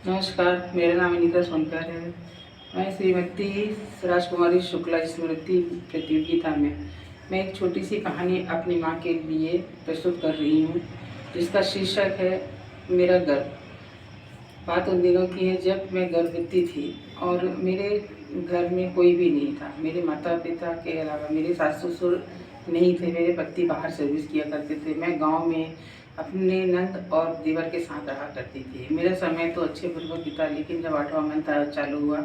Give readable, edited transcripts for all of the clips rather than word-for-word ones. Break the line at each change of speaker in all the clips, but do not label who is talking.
नमस्कार, मेरा नाम अनीता सोनकर है। मैं श्रीमती राजकुमारी शुक्ला स्मृति प्रतियोगिता में मैं एक छोटी सी कहानी अपनी माँ के लिए प्रस्तुत कर रही हूँ, जिसका शीर्षक है मेरा गर्व। बात उन दिनों की है जब मैं गर्भवती थी और मेरे घर में कोई भी नहीं था। मेरे माता पिता के अलावा मेरे सास ससुर नहीं थे। मेरे पति बाहर सर्विस किया करते थे। मैं गांव में अपने नंद और देवर के साथ रहा करती थी। मेरा समय तो अच्छे पूर्वक बीता, लेकिन जब 8वां मंथ चालू हुआ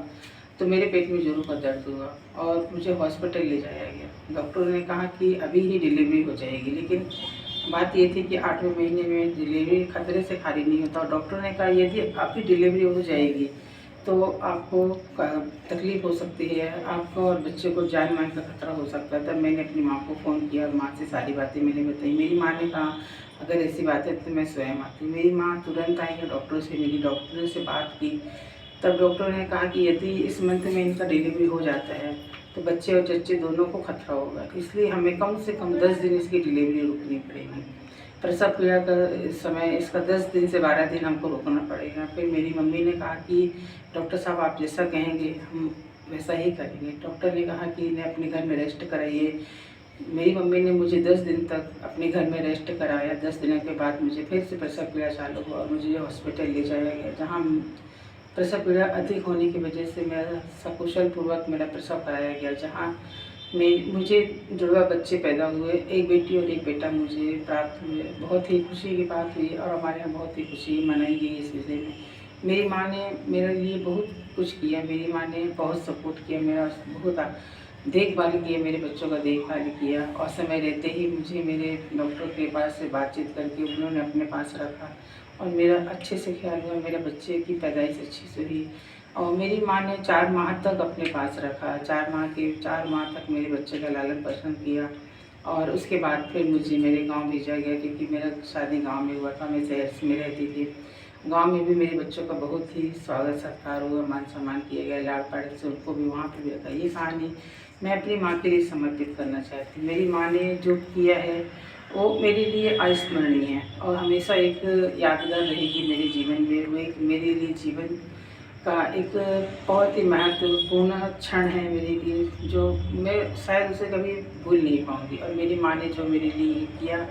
तो मेरे पेट में जोरों का दर्द हुआ और मुझे हॉस्पिटल ले जाया गया। डॉक्टरों ने कहा कि अभी ही डिलीवरी हो जाएगी, लेकिन बात ये थी कि 8वें महीने में डिलीवरी खतरे से खाली नहीं होता और डॉक्टर ने कहा यदि आपकी डिलीवरी हो जाएगी तो आपको तकलीफ़ हो सकती है, आपको और बच्चे को जान मान का खतरा हो सकता है। तब मैंने अपनी माँ को फ़ोन किया और माँ से सारी बातें मैंने बताई। मेरी माँ ने कहा अगर ऐसी बात है तो मैं स्वयं आती। मेरी माँ तुरंत आई और डॉक्टर से मिली, डॉक्टर से बात की। तब डॉक्टर ने कहा कि यदि इस मंथ में इनका डिलीवरी हो जाता है तो बच्चे और जच्चे दोनों को खतरा होगा, इसलिए हमें कम से कम 10 दिन इसकी डिलीवरी रुकनी पड़ेगी। प्रसव पीड़ा का समय इसका 10 दिन से 12 दिन हमको रुकना पड़ेगा। फिर मेरी मम्मी ने कहा कि डॉक्टर साहब आप जैसा कहेंगे हम वैसा ही करेंगे। डॉक्टर ने कहा कि इन्हें अपने घर में रेस्ट कराइए। मेरी मम्मी ने मुझे 10 दिन तक अपने घर में रेस्ट कराया। 10 दिनों के बाद मुझे फिर से प्रसव पीड़ा चालू हुआ और मुझे हॉस्पिटल ले जाया गया, जहाँ प्रसव पीड़ा अधिक होने की वजह से मेरा सकुशल पूर्वक मेरा प्रसव कराया गया, जहाँ मुझे जुड़वा बच्चे पैदा हुए, एक बेटी और एक बेटा मुझे प्राप्त हुए। बहुत ही खुशी की बात हुई और हमारे यहाँ बहुत ही खुशी मनाई गई इस विषय में। मेरी माँ ने मेरे लिए बहुत कुछ किया। मेरी माँ ने बहुत सपोर्ट किया, मेरा बहुत देखभाल किया, मेरे बच्चों का देखभाल किया और समय रहते ही मुझे मेरे डॉक्टर के पास से बातचीत करके उन्होंने अपने पास रखा और मेरा अच्छे से ख्याल हुआ। मेरे बच्चे की पैदाइश अच्छी से हुई और मेरी माँ ने 4 माह तक अपने पास रखा। 4 माह तक मेरे बच्चे का लालन पालन किया और उसके बाद फिर मुझे मेरे गांव भेजा गया, क्योंकि मेरा शादी गांव में हुआ था। मैं शहर में रहती थी। गांव में भी मेरे बच्चों का बहुत ही स्वागत सत्कार हुआ, मान सम्मान किया गया, लाड़ प्यार से उनको भी वहाँ पर भी रखा। ये कहानी मैं अपनी माँ के लिए समर्पित करना चाहती हूँ। मेरी माँ ने जो किया है वो मेरे लिए अविस्मरणीय है और हमेशा एक यादगार रहेगी मेरे जीवन में। वो एक मेरे लिए जीवन का एक बहुत ही महत्वपूर्ण क्षण है मेरे लिए, जो मैं शायद उसे कभी भूल नहीं पाऊँगी। और मेरी माँ ने जो मेरे लिए किया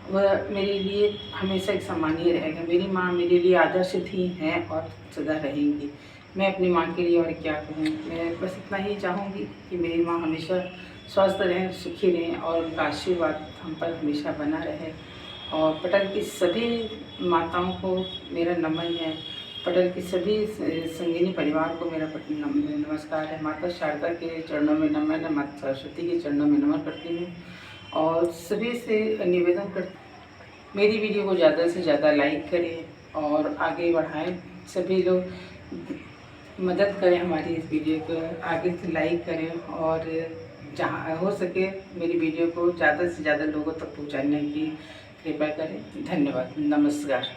वह मेरे लिए हमेशा एक सम्मानीय रहेगा। मेरी माँ मेरे लिए आदर्श थी, हैं और सदा रहेंगी। मैं अपनी माँ के लिए और क्या कहूँ, मैं बस इतना ही चाहूँगी कि मेरी माँ हमेशा स्वस्थ रहें, सुखी रहें और उनका आशीर्वाद हम पर हमेशा बना रहे। और पटल की सभी माताओं को मेरा नमन है। पटल की सभी संगिनी परिवार को मेरा नमस्कार है। माता शारदा के चरणों में नमन है, माता सरस्वती के चरणों में नमन करती हूँ और सभी से निवेदन करती हूँ मेरी वीडियो को ज़्यादा से ज़्यादा लाइक करें और आगे बढ़ाएं। सभी लोग मदद करें, हमारी इस वीडियो को आगे से लाइक करें और जहाँ हो सके मेरी वीडियो को ज़्यादा से ज़्यादा लोगों तक पहुँचाने की कृपा करें। धन्यवाद, नमस्कार।